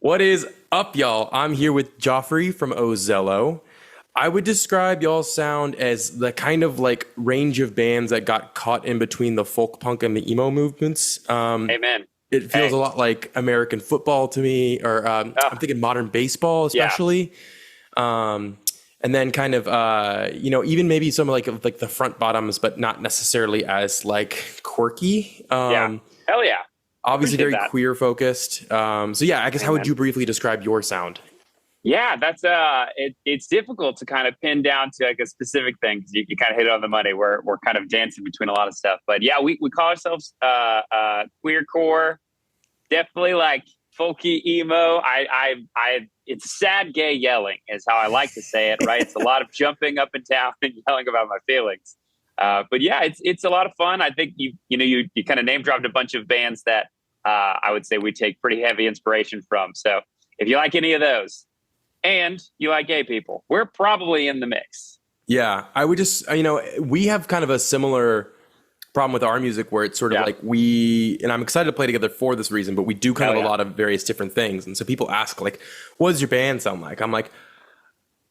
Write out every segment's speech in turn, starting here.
What is up, y'all? I'm here with Joffrey from Ozello. I would describe y'all's sound as the kind of like range of bands that got caught in between the folk punk and the emo movements. Amen. It feels Hey. a lot like American football to me, or Oh, I'm thinking modern baseball, yeah. especially. Um, and then kind of, even maybe some like the front bottoms, but not necessarily as like quirky. Yeah. Hell yeah. Obviously Appreciate very that. queer focused. So yeah, I guess how would Amen. you briefly describe your sound? Yeah, it's difficult to kind of pin down to like a specific thing because you kind of hit it on the money. We're kind of dancing between a lot of stuff. But yeah, we call ourselves queer core, definitely like folky emo. I it's sad gay yelling is how I like to say it, right? It's a lot of jumping up and down and yelling about my feelings. But yeah, it's a lot of fun. I think you kind of name dropped a bunch of bands that I would say we take pretty heavy inspiration from. So if you like any of those and you like gay people, we're probably in the mix. Yeah, I would just, we have kind of a similar problem with our music where it's sort of Yeah. like and I'm excited to play together for this reason, but we do kind Hell of a yeah. lot of various different things. And so people ask, like, what does your band sound like? I'm like,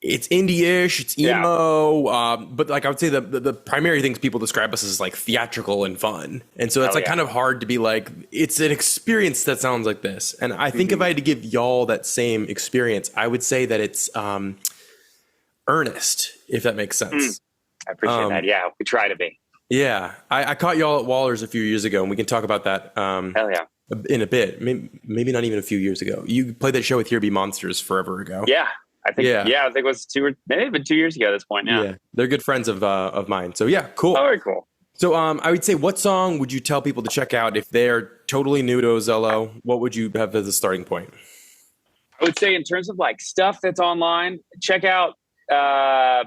it's indie-ish, it's Yeah. emo, but like I would say the primary things people describe us as like theatrical and fun. And so it's Hell like yeah. kind of hard to be like, it's an experience that sounds like this. And I think if Hmm. I had to give y'all that same experience, I would say that it's earnest, if that makes Mm. sense. I appreciate that. Yeah, we try to be. Yeah, I caught y'all at Waller's a few years ago, and we can talk about that Hell yeah. in a bit. Maybe not even a few years ago. You played that show with Here Be Monsters forever ago. Yeah. Yeah, I think it was maybe even 2 years ago at this point. Yeah. yeah, they're good friends of mine. So yeah, cool. Oh, very cool. So I would say, what song would you tell people to check out if they're totally new to Ozello? What would you have as a starting point? I would say in terms of like stuff that's online, check out Right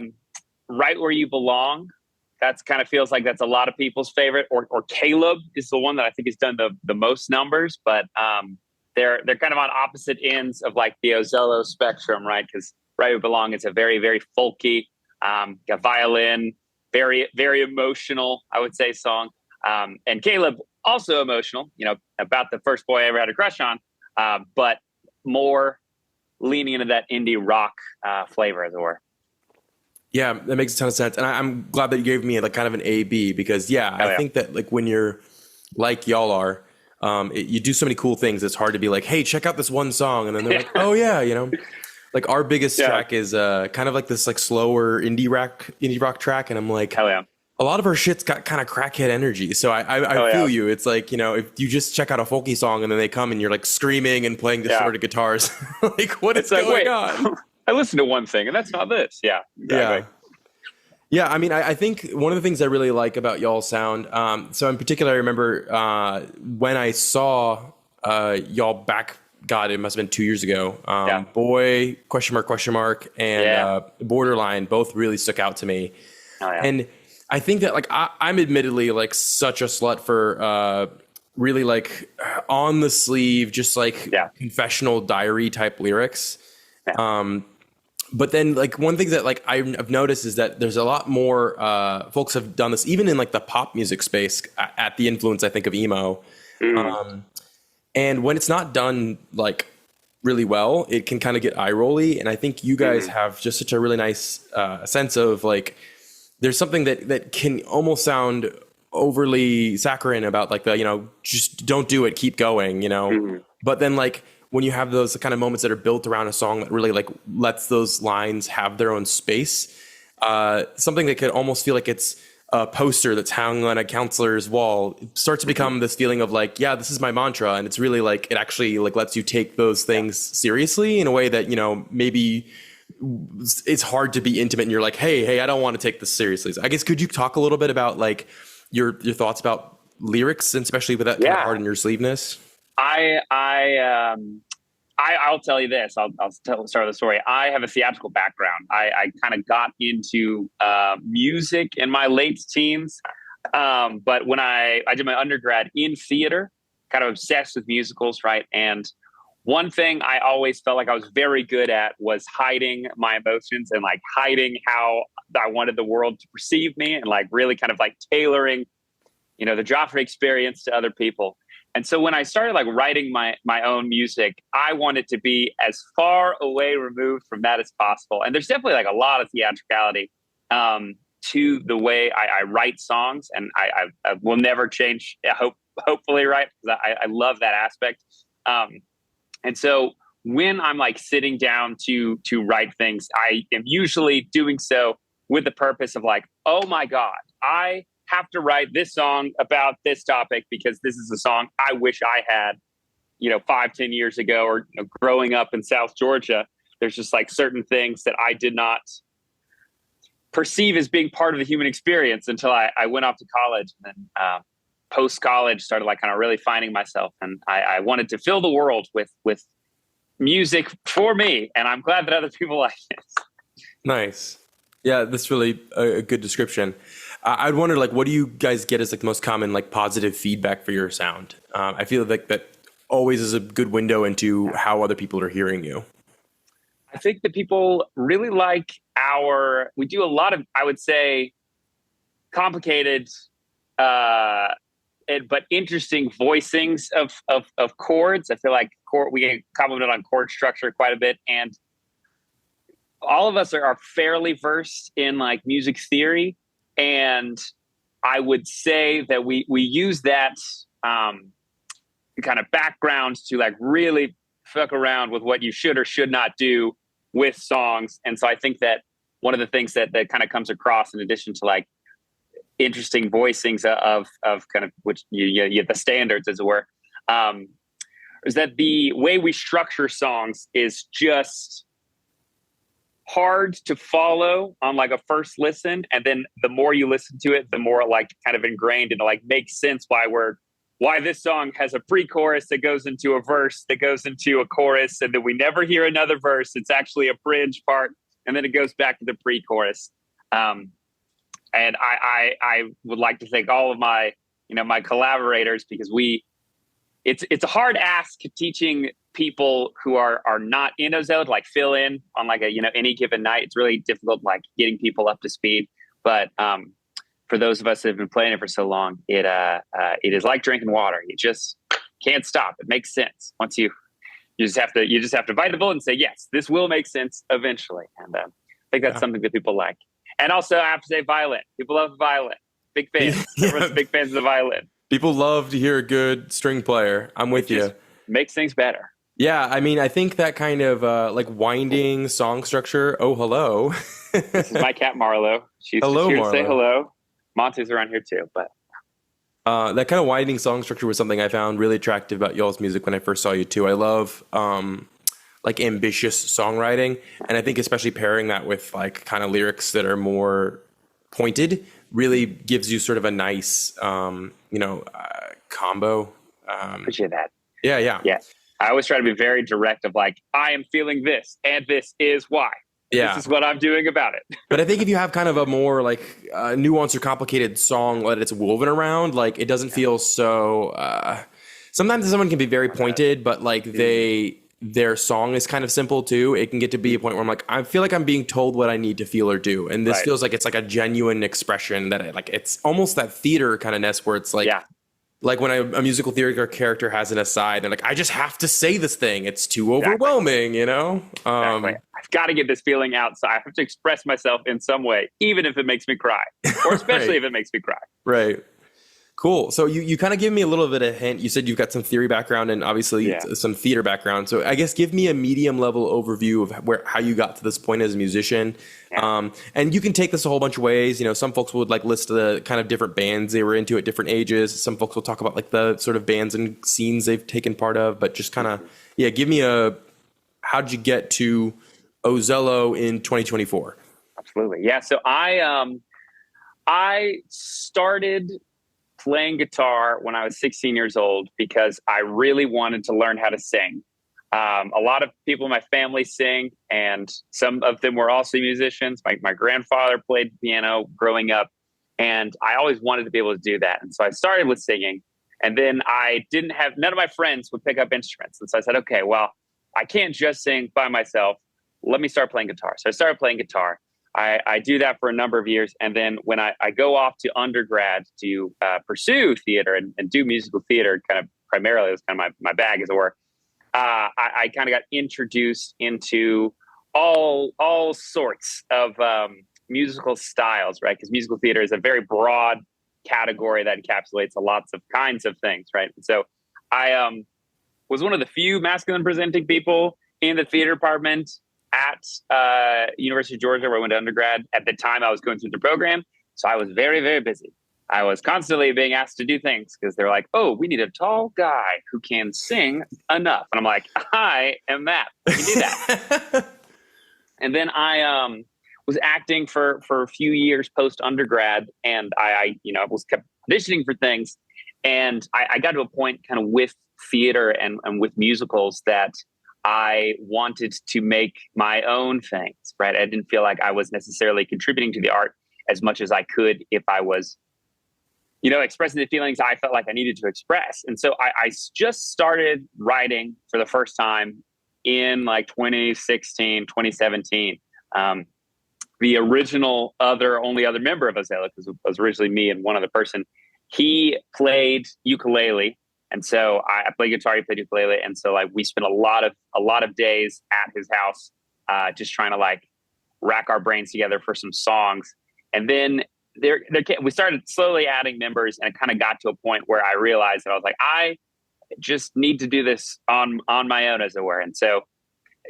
Where You Belong. That's kind of feels like that's a lot of people's favorite. Or Caleb is the one that I think has done the most numbers, but they're kind of on opposite ends of like the Ozello spectrum, right? Because Right Where You Belong is a very, very folky, got violin, very, very emotional, I would say, song. And Caleb also emotional, about the first boy I ever had a crush on, but more leaning into that indie rock flavor, as it were. Yeah, that makes a ton of sense, and I'm glad that you gave me like kind of an A B because yeah, Oh I yeah, think that like when you're like y'all are, you do so many cool things. It's hard to be like, hey, check out this one song, and then they're like, oh yeah, like our biggest yeah, track is kind of like this like slower indie rock track, and I'm like, hell yeah, a lot of our shit's got kind of crackhead energy. So I hell feel yeah, you. It's like if you just check out a folky song and then they come and you're like screaming and playing yeah. distorted guitars, like what is It's like, going wait, on? I listened to one thing, and that's not this. Yeah, Yeah. exactly. Yeah, I mean, I think one of the things I really like about y'all's sound. So in particular, I remember when I saw y'all back. God, it must have been 2 years ago. Yeah, Boy, question mark, and yeah, Borderline both really stuck out to me. hell yeah, And I think that like I'm admittedly like such a slut for really like on the sleeve, just like yeah, confessional diary type lyrics. yeah. But then, like one thing that like I've noticed is that there's a lot more folks have done this, even in like the pop music space, at the influence I think of emo. Mm, Um, and when it's not done like really well, it can kind of get eye rolly. And I think you guys mm, have just such a really nice sense of like there's something that can almost sound overly saccharine about like just don't do it, keep going. mm. But then like when you have those kind of moments that are built around a song that really like lets those lines have their own space, something that could almost feel like it's a poster that's hung on a counselor's wall, it starts to become this feeling of like, yeah, this is my mantra. And it's really like, it actually like lets you take those things seriously in a way that, maybe it's hard to be intimate and you're like, hey, I don't want to take this seriously. So I guess, could you talk a little bit about like your thoughts about lyrics, and especially with that kind of Yeah. heart in your sleeveness? I'll tell you this. Start the story. I have a theatrical background. I kind of got into music in my late teens, but when I did my undergrad in theater, kind of obsessed with musicals, right? And one thing I always felt like I was very good at was hiding my emotions and like hiding how I wanted the world to perceive me, and like really kind of like tailoring, the Joffrey experience to other people. And so when I started like writing my own music, I wanted to be as far away removed from that as possible. And there's definitely like a lot of theatricality to the way I write songs, and I will never change. Hopefully, right? Because I love that aspect. And so when I'm like sitting down to write things, I am usually doing so with the purpose of like, oh my God, I have to write this song about this topic because this is a song I wish I had, 5-10 years ago, or growing up in South Georgia. There's just like certain things that I did not perceive as being part of the human experience until I went off to college, and then post college started like kind of really finding myself, and I wanted to fill the world with music for me, and I'm glad that other people like it. Nice. Yeah, that's really a good description. I'd wonder, like, what do you guys get as like the most common like positive feedback for your sound? I feel like that always is a good window into how other people are hearing you. I think that people really like we do a lot of, I would say, complicated, but interesting voicings of chords. I feel like we get complimented on chord structure quite a bit. And all of us are fairly versed in like music theory. And I would say that we use that kind of background to like really fuck around with what you should or should not do with songs. And so I think that one of the things that kind of comes across, in addition to like interesting voicings of kind of which you get the standards, as it were, is that the way we structure songs is just hard to follow on like a first listen, and then the more you listen to it, the more like kind of ingrained, and it like makes sense why this song has a pre-chorus that goes into a verse that goes into a chorus, and then we never hear another verse. It's actually a bridge part, and then it goes back to the pre-chorus. And I would like to thank all of my my collaborators, because it's a hard ask teaching people who are not in ozello to like fill in on like a any given night. It's really difficult like getting people up to speed, but for those of us that have been playing it for so long, it is like drinking water. You just can't stop. It makes sense once you just have to bite the bullet and say, yes, this will make sense eventually. And I think that's something that people like. And also, I have to say, violin. People love violin. Big fans. Everyone's big fans of the violin. People love to hear a good string player. I'm with you. Makes things better. Yeah, I mean, I think that kind of like winding song structure. Oh, hello. This is my cat Marlo. She's hello, here Marlo. to say hello. Monte's around here too, but that kind of winding song structure was something I found really attractive about y'all's music when I first saw you too. I love like ambitious songwriting, and I think especially pairing that with like kind of lyrics that are more pointed really gives you sort of a nice combo. Appreciate that. Yeah. I always try to be very direct of like, I am feeling this, and this is why. Yeah. This is what I'm doing about it. But I think if you have kind of a more like nuanced or complicated song that it's woven around, like it doesn't feel so. Sometimes someone can be very pointed, but like their song is kind of simple too. It can get to be a point where I'm like, I feel like I'm being told what I need to feel or do, and this feels like it's like a genuine expression that it's almost that theater kind of ness where it's like. Yeah. Like when a musical theater character has an aside and like, I just have to say this thing. It's too overwhelming, Exactly. I've got to get this feeling out. So I have to express myself in some way, even if it makes me cry, or especially if it makes me cry. Right. Cool. So you kind of give me a little bit of a hint. You said you've got some theory background and obviously some theater background. So I guess give me a medium level overview of how you got to this point as a musician. Yeah. And you can take this a whole bunch of ways. Some folks would like list the kind of different bands they were into at different ages. Some folks will talk about like the sort of bands and scenes they've taken part of, but just kind of, give me how'd you get to Ozello in 2024? Absolutely. Yeah. So I started playing guitar when I was 16 years old because I really wanted to learn how to sing. A lot of people in my family sing, and some of them were also musicians. My grandfather played piano growing up, and I always wanted to be able to do that. And so I started with singing, and then none of my friends would pick up instruments. And so I said, okay, well, I can't just sing by myself. Let me start playing guitar. So I started playing guitar. I do that for a number of years. And then when I go off to undergrad to pursue theater and do musical theater kind of primarily. It was kind of my bag, as it were. I kind of got introduced into all sorts of musical styles, right? Because musical theater is a very broad category that encapsulates lots of kinds of things, right? And so I was one of the few masculine presenting people in the theater department at University of Georgia, where I went to undergrad. At the time, I was going through the program, so I was very, very busy. I was constantly being asked to do things because they're like, "Oh, we need a tall guy who can sing enough," and I'm like, "I am that. I can do that." And then I was acting for a few years post undergrad, and I was kept auditioning for things, and I got to a point kind of with theater and with musicals that I wanted to make my own things, right? I didn't feel like I was necessarily contributing to the art as much as I could if I was, expressing the feelings I felt like I needed to express. And so I just started writing for the first time in like 2016, 2017. The original only other member of Ozello, because it was originally me and one other person, he played ukulele. And so I played guitar, he played ukulele. And so like we spent a lot of days at his house, just trying to like rack our brains together for some songs. And then we started slowly adding members, and it kind of got to a point where I realized that I was like, I just need to do this on my own, as it were. And so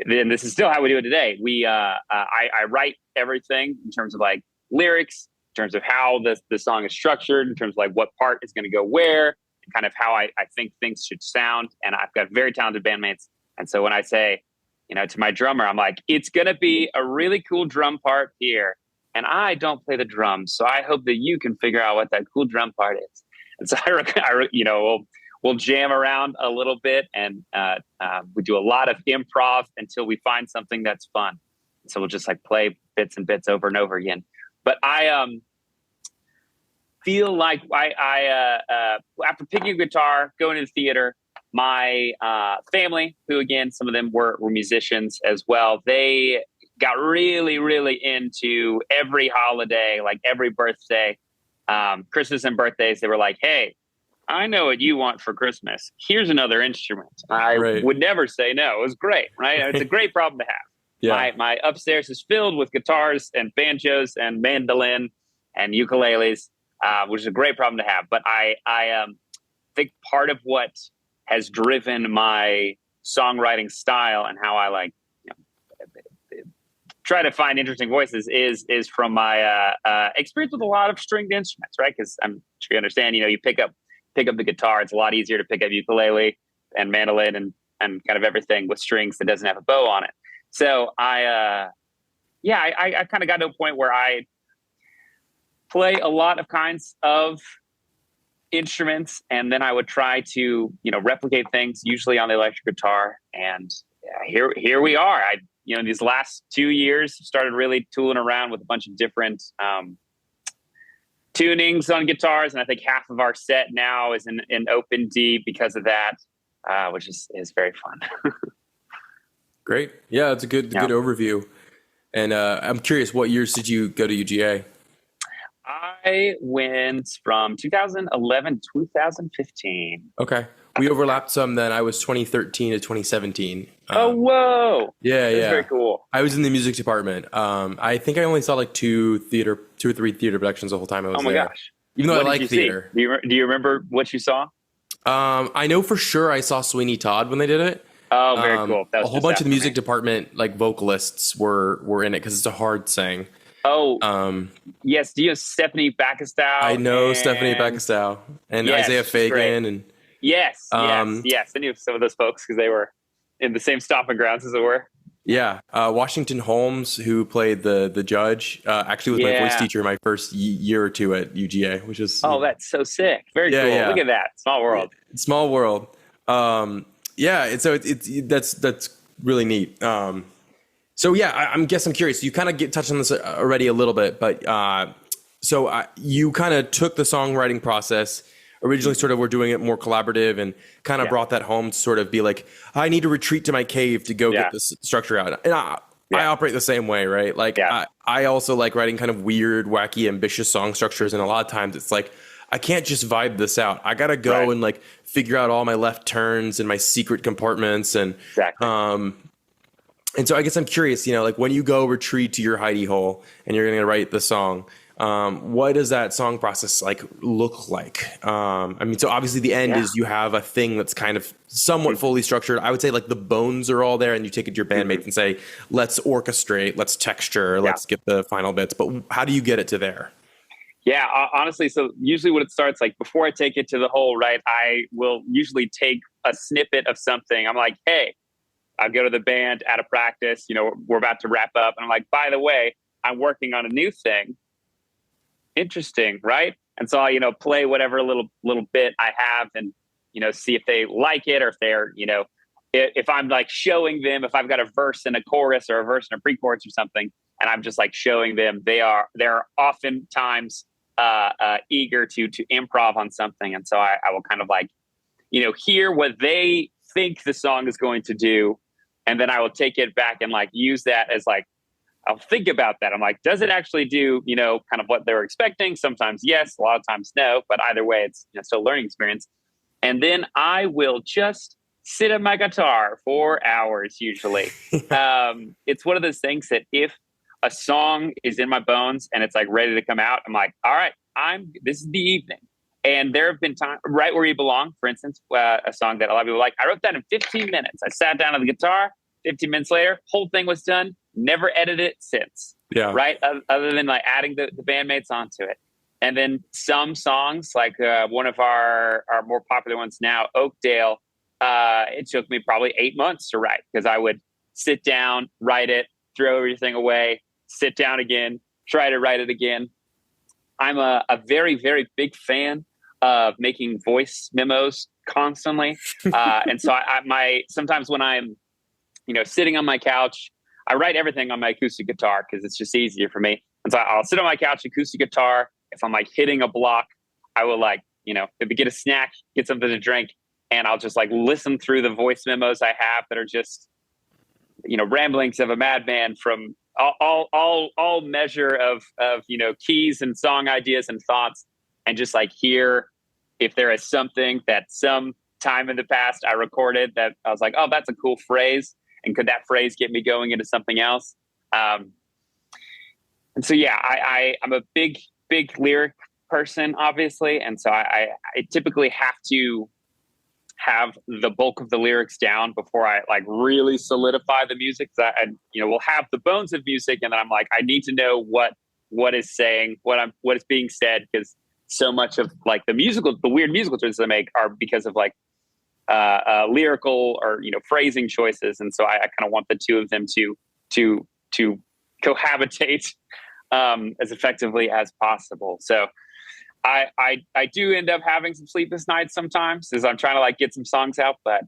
then this is still how we do it today. I write everything in terms of like lyrics, in terms of how the song is structured, in terms of like what part is going to go where, and kind of how I think things should sound. And I've got very talented bandmates. And so when I say, to my drummer, I'm like, it's going to be a really cool drum part here. And I don't play the drums, so I hope that you can figure out what that cool drum part is. And so we'll jam around a little bit, and we do a lot of improv until we find something that's fun. So we'll just like play bits and bits over and over again. But I feel like I after picking a guitar, going to the theater, my family, who again, some of them were musicians as well, they got really, really into every holiday, like every birthday, Christmas and birthdays. They were like, "Hey, I know what you want for Christmas. Here's another instrument." I would never say no. It was great, right? It's a great problem to have. Yeah. My upstairs is filled with guitars and banjos and mandolin and ukuleles, which is a great problem to have. But I think part of what has driven my songwriting style and how I like try to find interesting voices is from my experience with a lot of stringed instruments, right? Because I'm sure you understand, you pick up the guitar, it's a lot easier to pick up ukulele and mandolin and kind of everything with strings that doesn't have a bow on it. So I kind of got to a point where I play a lot of kinds of instruments, and then I would try to, replicate things, usually on the electric guitar. And here we are. These last 2 years, started really tooling around with a bunch of different tunings on guitars, and I think half of our set now is in open D because of that, which is very fun. Great, yeah, it's a good overview. And I'm curious, what years did you go to UGA? I went from 2011 to 2015. Okay. We overlapped some then. I was 2013 to 2017. Oh, whoa. Yeah. That's very cool. I was in the music department. I think I only saw like two or three theater productions the whole time I was there. Oh my gosh. Even though I like theater. Do you remember what you saw? I know for sure I saw Sweeney Todd when they did it. Oh, very cool. A whole bunch of the music department like vocalists were in it because it's a hard sing. Oh, yes. Do you have Stephanie Backestow? I know Stephanie Backestow and Isaiah Fagan and yes. I knew some of those folks because they were in the same stomping grounds, as it were. Yeah, Washington Holmes, who played the judge, actually was my voice teacher my first year or two at UGA, which is that's so sick. Very cool. Yeah. Look at that, small world. Small world. So that's really neat. So yeah, I'm curious. You kind of touched on this already a little bit, but you kind of took the songwriting process. Originally, sort of, we're doing it more collaborative, and kind of brought that home to sort of be like, I need to retreat to my cave to go get this structure out. And I operate the same way, right? Like I also like writing kind of weird, wacky, ambitious song structures, and a lot of times it's like I can't just vibe this out. I gotta go Right. and like figure out all my left turns and my secret compartments, Exactly. and so I guess I'm curious, like when you go retreat to your hidey hole and you're gonna write the song, what does that song process like look like? I mean, so obviously the end Yeah. is you have a thing that's kind of somewhat fully structured. I would say like the bones are all there, and you take it to your bandmates and say, let's orchestrate, let's texture, Yeah. let's get the final bits. But how do you get it to there? Yeah, honestly, so usually what it starts like before I take it to the whole, right, I will usually take a snippet of something. I'm like, hey, I'll go to the band at a practice, we're about to wrap up. And I'm like, by the way, I'm working on a new thing. Interesting, right? And so I, play whatever little bit I have and, see if they like it or if they're, if I'm like showing them, if I've got a verse and a chorus or a verse and a pre-chorus or something, and I'm just like showing them, they're oftentimes eager to improv on something. And so I will kind of like, hear what they think the song is going to do. And then I will take it back and like use that as like, I'll think about that. I'm like, does it actually do, kind of what they were expecting? Sometimes yes, a lot of times no, but either way, it's still a learning experience. And then I will just sit at my guitar for hours usually. It's one of those things that if a song is in my bones and it's like ready to come out, I'm like, all right, this is the evening. And there have been times, Right Where You Belong, for instance, a song that a lot of people like. I wrote that in 15 minutes. I sat down on the guitar, 15 minutes later, whole thing was done, never edited it since. Yeah. Right? Other than like adding the bandmates onto it. And then some songs, like one of our more popular ones now, Oakdale, it took me probably 8 months to write because I would sit down, write it, throw everything away, sit down again, try to write it again. I'm a very, very big fan of making voice memos constantly. And so sometimes when I'm, sitting on my couch, I write everything on my acoustic guitar because it's just easier for me. And so I'll sit on my couch, acoustic guitar. If I'm like hitting a block, I will like, maybe get a snack, get something to drink, and I'll just like listen through the voice memos I have that are just, ramblings of a madman from all measure of keys and song ideas and thoughts, and just like hear if there is something that some time in the past I recorded that I was like, oh, that's a cool phrase, and could that phrase get me going into something else? And so yeah, I'm a big lyric person, obviously, and so I typically have to have the bulk of the lyrics down before I like really solidify the music. So we'll have the bones of music, and then I'm like, I need to know what is saying, what is being said, because so much of like the weird musical choices I make are because of like lyrical or phrasing choices, and so I kind of want the two of them to cohabitate as effectively as possible. So I do end up having some sleepless nights sometimes as I'm trying to like get some songs out, but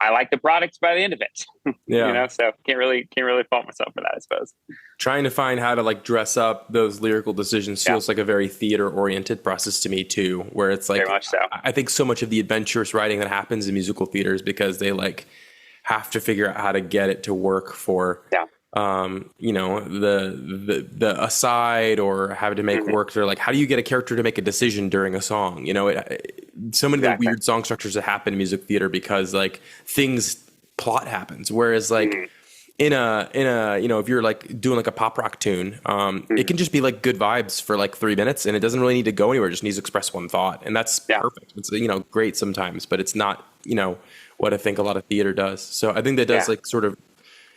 I like the product by the end of it. Yeah. So can't really fault myself for that, I suppose. Trying to find how to like dress up those lyrical decisions feels like a very theater oriented process to me too, where it's like, very much so. I think so much of the adventurous writing that happens in musical theaters because they like have to figure out how to get it to work for, the aside, or have to make work. They're like, how do you get a character to make a decision during a song? So many of the weird song structures that happen in music theater because like plot happens. Whereas like in a if you're like doing like a pop rock tune, it can just be like good vibes for like 3 minutes and it doesn't really need to go anywhere. It just needs to express one thought, and that's perfect. It's great sometimes, but it's not what I think a lot of theater does. So I think that does like sort of.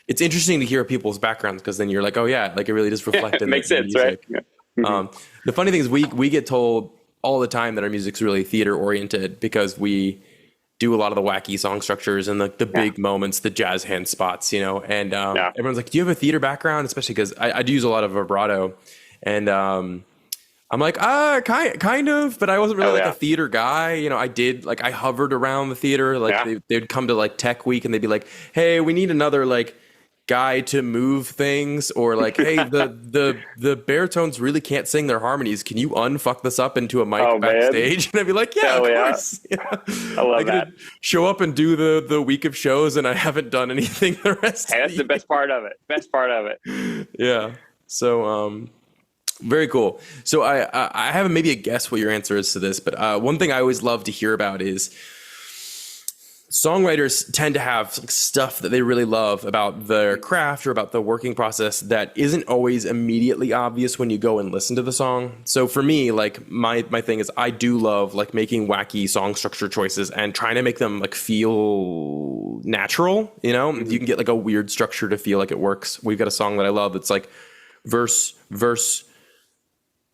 It's interesting to hear people's backgrounds because then you're like, oh yeah, like it really does reflect in makes the sense, music. right? Yeah. The funny thing is we get told all the time that our music's really theater oriented because we do a lot of the wacky song structures and the big moments, the jazz hand spots, and everyone's like, do you have a theater background? Especially because I do use a lot of vibrato, and I'm like, kind of, but I wasn't really a theater guy. I hovered around the theater. Like they'd come to like Tech Week and they'd be like, hey, we need another like guy to move things, or like, hey, the baritones really can't sing their harmonies. Can you unfuck this up into a mic backstage? And I'd be like, yeah, of course. Yeah. I love that. Show up and do the week of shows, and I haven't done anything the rest. Hey, that's the best part of it. Best part of it. Yeah. So, Very cool. So I have maybe a guess what your answer is to this, but one thing I always love to hear about is songwriters tend to have like stuff that they really love about their craft or about the working process that isn't always immediately obvious when you go and listen to the song. So for me, like my thing is I do love like making wacky song structure choices and trying to make them like feel natural, you know? You can get like a weird structure to feel like it works. We've got a song that I love that's like verse,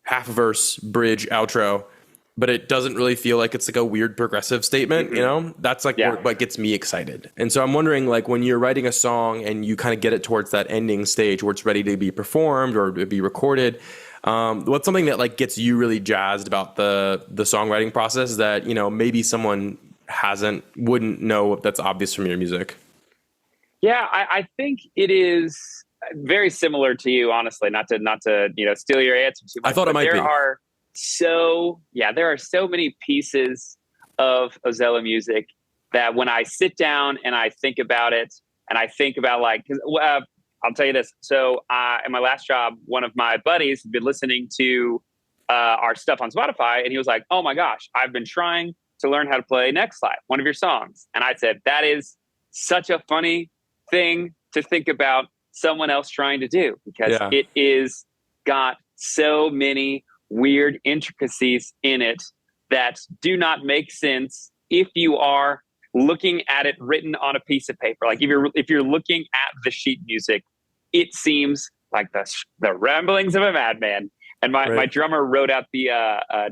half verse, bridge, outro, but it doesn't really feel like it's like a weird progressive statement, you know? That's like what gets me excited. And so I'm wondering, like, when you're writing a song and you kind of get it towards that ending stage where it's ready to be performed or to be recorded, what's something that like gets you really jazzed about the songwriting process that, you know, maybe someone wouldn't know that's obvious from your music? Yeah, I think it is very similar to you, honestly, not to, steal your answer too much. I thought it might be. There are so many pieces of Ozello music that when I sit down and I think about it, and I think about I'll tell you this. So in my last job, one of my buddies had been listening to our stuff on Spotify, and he was like, "Oh my gosh, I've been trying to learn how to play Next Slide, one of your songs." And I said, "That is such a funny thing to think about someone else trying to do, because it is got so many weird intricacies in it that do not make sense if you are looking at it written on a piece of paper. Like if you're looking at the sheet music, it seems like the ramblings of a madman." And my drummer wrote out the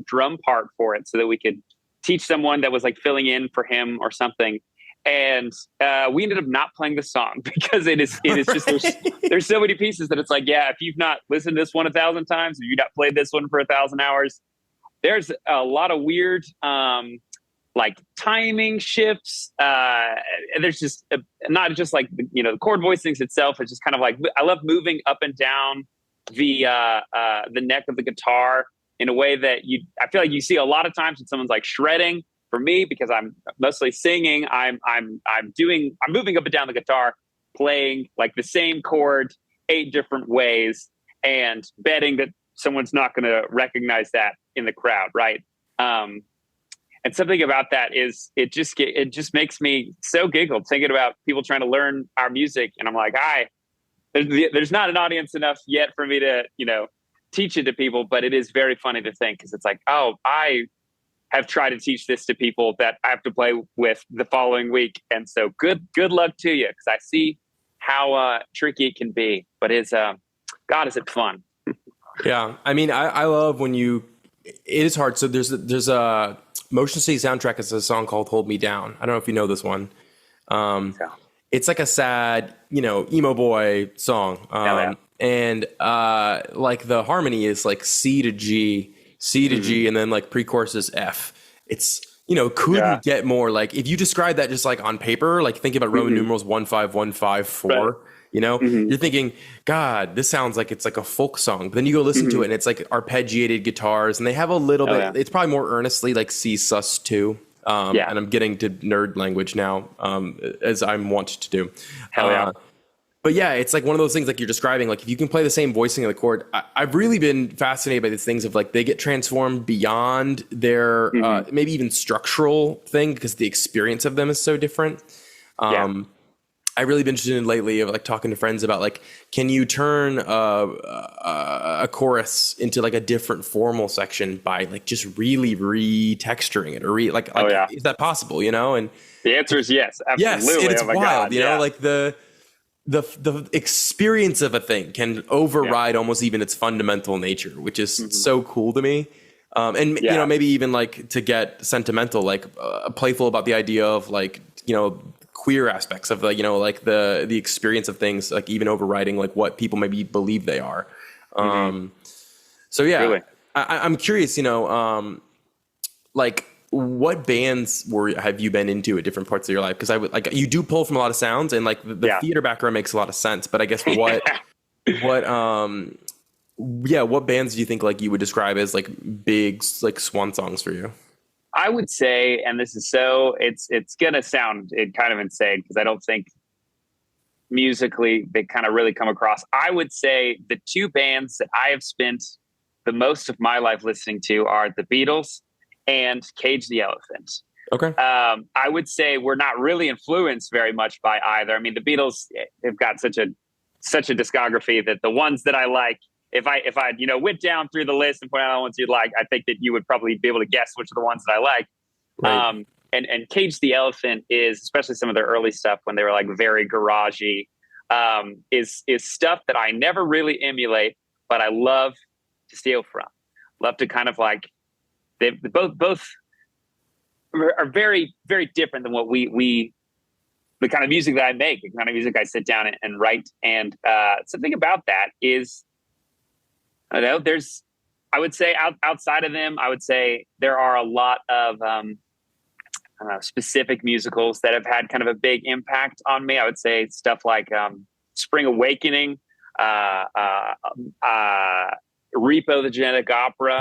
drum part for it so that we could teach someone that was like filling in for him or something. And we ended up not playing the song because it is just there's so many pieces that it's like, if you've not listened to this one 1,000 times, or you've not played this one for 1,000 hours, there's a lot of weird like timing shifts. There's just not just like the chord voicings itself. It's just kind of like I love moving up and down the neck of the guitar in a way that I feel like you see a lot of times when someone's like shredding. For me, because I'm mostly singing, I'm moving up and down the guitar, playing like the same chord 8 different ways, and betting that someone's not going to recognize that in the crowd, right? And something about that is it just makes me so giggle thinking about people trying to learn our music, and I'm like, there's not an audience enough yet for me to teach it to people, but it is very funny to think, because it's like, I have tried to teach this to people that I have to play with the following week. And so good luck to you, because I see how tricky it can be, but God, is it fun. Yeah. I mean, I love when it is hard. So there's a Motion City soundtrack. It's a song called Hold Me Down. I don't know if you know this one. It's like a sad, emo boy song. And like the harmony is like C to G, and then like pre-chorus is F. It's, couldn't get more, like if you describe that just like on paper, like think about Roman numerals 1 5 1 5 4, you're thinking, God, this sounds like it's like a folk song. But then you go listen to it and it's like arpeggiated guitars, and they have a little bit, it's probably more earnestly like C sus2. And I'm getting to nerd language now, as I'm wont to do. But yeah, it's like one of those things like you're describing, like if you can play the same voicing of the chord, I've really been fascinated by these things of like they get transformed beyond their maybe even structural thing, because the experience of them is so different. I've really been interested in lately of like talking to friends about like, can you turn a chorus into like a different formal section by like just really retexturing it, or is that possible, And the answer is yes, absolutely. Yes, and it's wild, God, you know, like the experience of a thing can override almost even its fundamental nature, which is so cool to me. And maybe even like to get sentimental, like playful about the idea of like, queer aspects of the, like the experience of things, like even overriding like what people maybe believe they are. So yeah, really? I'm curious, like what bands have you been into at different parts of your life? Because you do pull from a lot of sounds, and like the theater background makes a lot of sense. But I guess what bands do you think like you would describe as like big like swan songs for you? I would say, and this is it's gonna sound kind of insane, because I don't think musically they kind of really come across. I would say the 2 bands that I have spent the most of my life listening to are the Beatles and Cage the Elephant. Okay. I would say we're not really influenced very much by either. I mean, the Beatles, they've got such a discography that the ones that I like, if I went down through the list and pointed out the ones you'd like, I think that you would probably be able to guess which are the ones that I like. Right. And Cage the Elephant is, especially some of their early stuff when they were like very garagey, is stuff that I never really emulate, but I love to steal from. Love to kind of like, they both are very, very different than what the kind of music that I make, the kind of music I sit down and write. And something about that is, I don't know, I would say outside of them, I would say there are a lot of specific musicals that have had kind of a big impact on me. I would say stuff like Spring Awakening, Repo the Genetic Opera,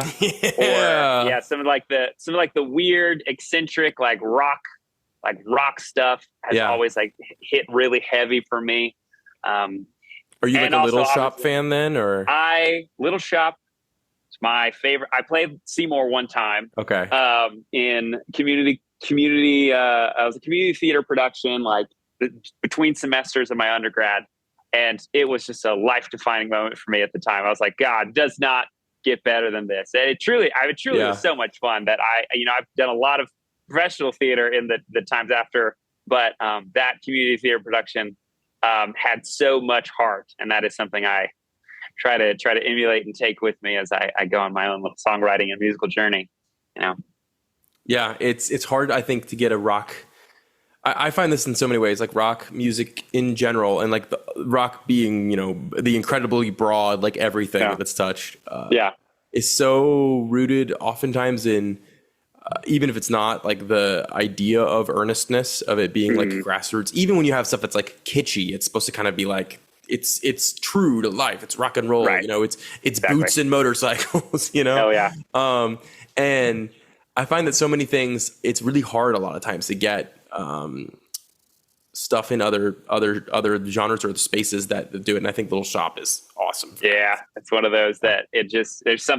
Yeah. or some of the weird, eccentric, like rock stuff has always like hit really heavy for me. Are you like a also, Little Shop fan then, or? Little Shop is my favorite. I played Seymour one time. Okay. In community. I was a community theater production, like between semesters of my undergrad. And it was just a life-defining moment for me at the time. I was like, God, does not get better than this. And it truly was so much fun that I've done a lot of professional theater in the times after, but that community theater production had so much heart, and that is something I try to emulate and take with me as I go on my own little songwriting and musical journey. Yeah, it's hard, I think, to get a rock. I find this in so many ways, like rock music in general, and like the rock being, the incredibly broad, like everything that's touched. Is so rooted oftentimes in, even if it's not like the idea of earnestness of it being like grassroots, even when you have stuff that's like kitschy, it's supposed to kind of be like, it's true to life. It's rock and roll, right. It's Exactly. boots and motorcycles, Oh yeah. And I find that so many things, it's really hard a lot of times to get stuff in other genres or the spaces that do it. And I think Little Shop is awesome. Yeah, it's one of those that there's some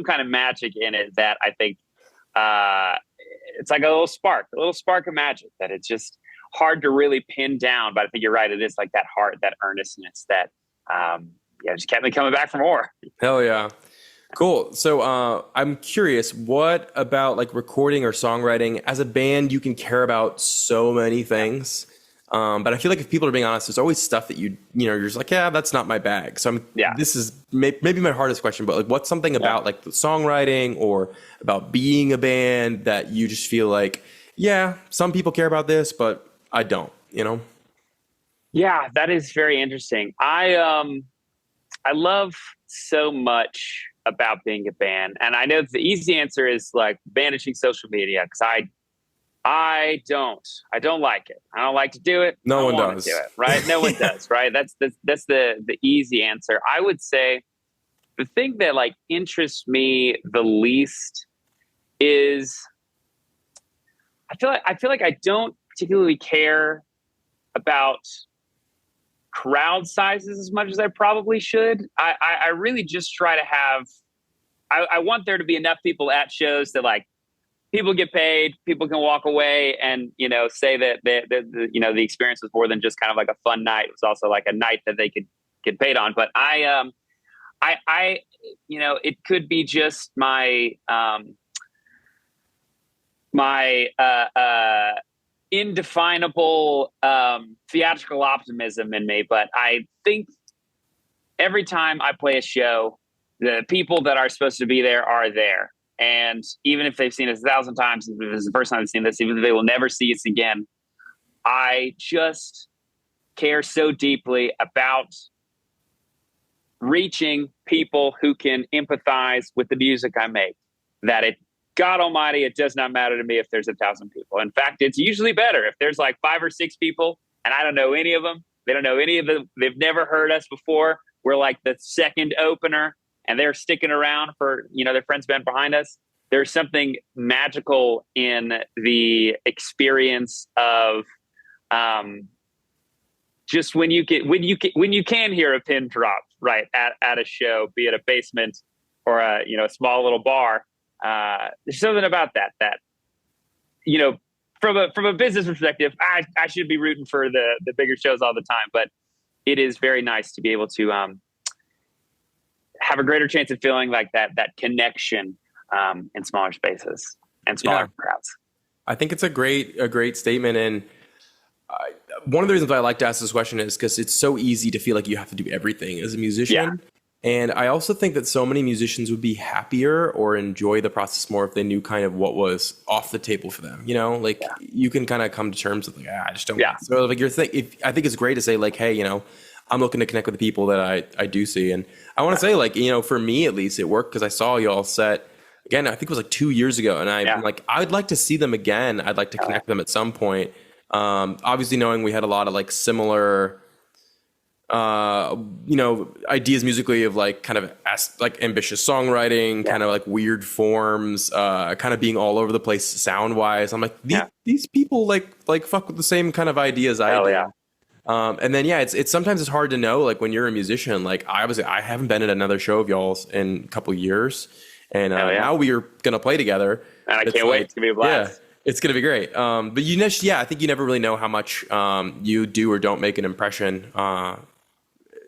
kind of magic in it that I think it's like a little spark of magic that it's just hard to really pin down. But I think you're right. It is like that heart, that earnestness that just kept me coming back for more. Hell yeah. Cool. So I'm curious, what about like recording or songwriting? As a band, you can care about so many things. But I feel like if people are being honest, there's always stuff that you're just like, yeah, that's not my bag. So this is maybe my hardest question, but like, what's something about like the songwriting or about being a band that you just feel like, yeah, some people care about this, but I don't, Yeah, that is very interesting. I love so much about being a band, and I know the easy answer is like managing social media, because I don't like it. I don't like to do it. No one does. Do it, right? No one does, right? That's the easy answer. I would say the thing that like interests me the least is I feel like I don't particularly care about crowd sizes as much as I probably should. I really just try to have, I want there to be enough people at shows that like people get paid, people can walk away and, say that the experience was more than just kind of like a fun night. It was also like a night that they could get paid on. But I it could be just my indefinable theatrical optimism in me. But I think every time I play a show, the people that are supposed to be there are there. And even if they've seen us 1,000 times, if this is the first time they've seen this, even if they will never see us again, I just care so deeply about reaching people who can empathize with the music I make that God Almighty, it does not matter to me if there's 1,000 people. In fact, it's usually better if there's like 5 or 6 people and I don't know any of them. They don't know any of them. They've never heard us before. We're like the second opener and they're sticking around for, their friend's band behind us. There's something magical in the experience of just when you can hear a pin drop right at a show, be it a basement or a, a small little bar. There's something about that, from a business perspective, I should be rooting for the bigger shows all the time, but it is very nice to be able to have a greater chance of feeling like that connection in smaller spaces and smaller crowds. I think it's a great statement. And one of the reasons why I like to ask this question is because it's so easy to feel like you have to do everything as a musician. Yeah. And I also think that so many musicians would be happier or enjoy the process more if they knew kind of what was off the table for them. You can kind of come to terms with like, I just don't. Yeah. So like I think it's great to say like, hey, I'm looking to connect with the people that I do see. And I want to say like, for me at least it worked because I saw y'all set again, I think it was like 2 years ago. And I'm like, I'd like to see them again. I'd like to connect them at some point. Obviously knowing we had a lot of like similar, ideas musically of like kind of like ambitious songwriting, kind of like weird forms, kind of being all over the place sound wise. I'm like, these people like fuck with the same kind of ideas I do. Yeah. And then, it's sometimes it's hard to know, like when you're a musician, like I haven't been at another show of y'all's in a couple of years and, now we are going to play together. And I can't wait. It's going to be a blast. Yeah. It's going to be great. But I think you never really know how much, you do or don't make an impression,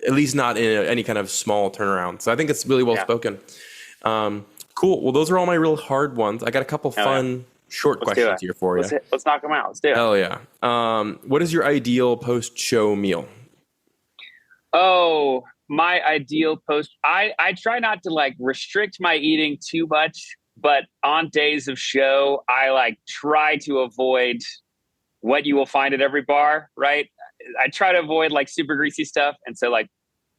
at least not in any kind of small turnaround. So I think it's really well spoken. Cool. Well, those are all my real hard ones. I got a couple fun short questions here for you. Let's knock them out. Let's do it. Hell yeah. What is your ideal post-show meal? Oh, my ideal I try not to like restrict my eating too much, but on days of show, I like try to avoid what you will find at every bar, right? I try to avoid like super greasy stuff. And so like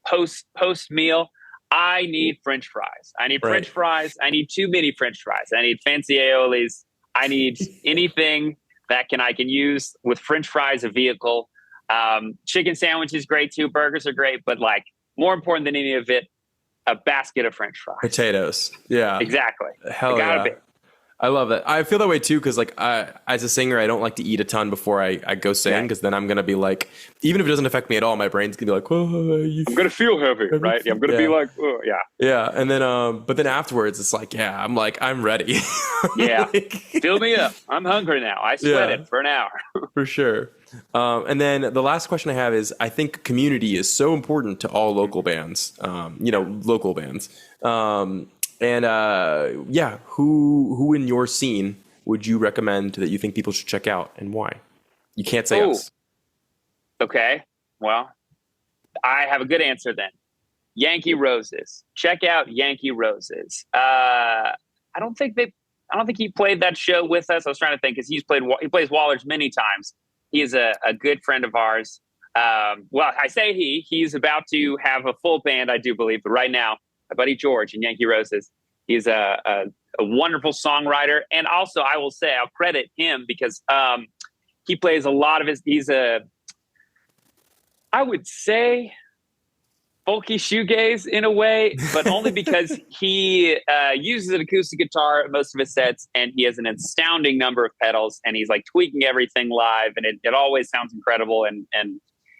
post meal, I need French fries. I need French fries. I need too many French fries. I need fancy aiolis. I need anything that I can use with French fries, a vehicle. Chicken sandwich is great too. Burgers are great, but like more important than any of it, a basket of French fries. Potatoes. Yeah. Exactly. Hell yeah. I love that. I feel that way too because like as a singer, I don't like to eat a ton before I go sing because then I'm gonna be like, even if it doesn't affect me at all, my brain's gonna be like, I'm gonna feel heavy, right? I'm gonna be like, yeah. And then but then afterwards, it's like, I'm ready. Yeah, fill me up. I'm hungry now. I sweated for an hour. For sure. And then the last question I have is, I think community is so important to all local bands. Local bands. And who in your scene would you recommend that you think people should check out and why? You can't say us. Okay. Well, I have a good answer then. Yankee Roses. Check out Yankee Roses. I don't think he played that show with us. I was trying to think because he plays Waller's many times. He is a good friend of ours. I say he's about to have a full band, I do believe, but right now, my buddy George in Yankee Roses. He's a wonderful songwriter. And also, I will say, I'll credit him because he plays a lot of I would say, folky shoegaze in a way, but only because he uses an acoustic guitar at most of his sets, and he has an astounding number of pedals, and he's like tweaking everything live, and it always sounds incredible. And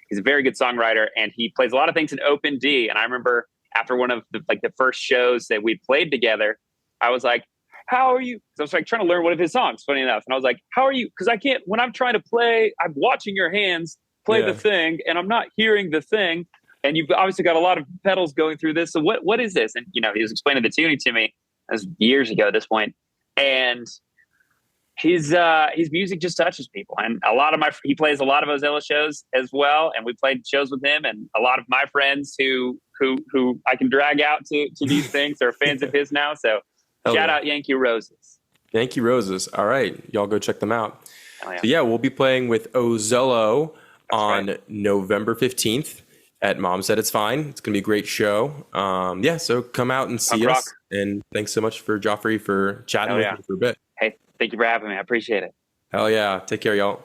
he's a very good songwriter, and he plays a lot of things in open D. And I remember after one of the first shows that we played together, I was like, how are you? So I was like trying to learn one of his songs, funny enough. And I was like, how are you? Because I can't, when I'm trying to play, I'm watching your hands play the thing and I'm not hearing the thing. And you've obviously got a lot of pedals going through this. So what is this? And, he was explaining the tuning to me. That was years ago at this point. And his music just touches people. And he plays a lot of Ozello shows as well. And we played shows with him, and a lot of my friends who I can drag out to these things are fans of his now. So shout out Yankee Roses. Yankee Roses. All right. Y'all go check them out. So we'll be playing with Ozello on November 15th at Mom Said It's Fine. It's going to be a great show. So come out and see us. And thanks so much for Joffrey for chatting with me for a bit. Hey, thank you for having me. I appreciate it. Hell yeah. Take care, y'all.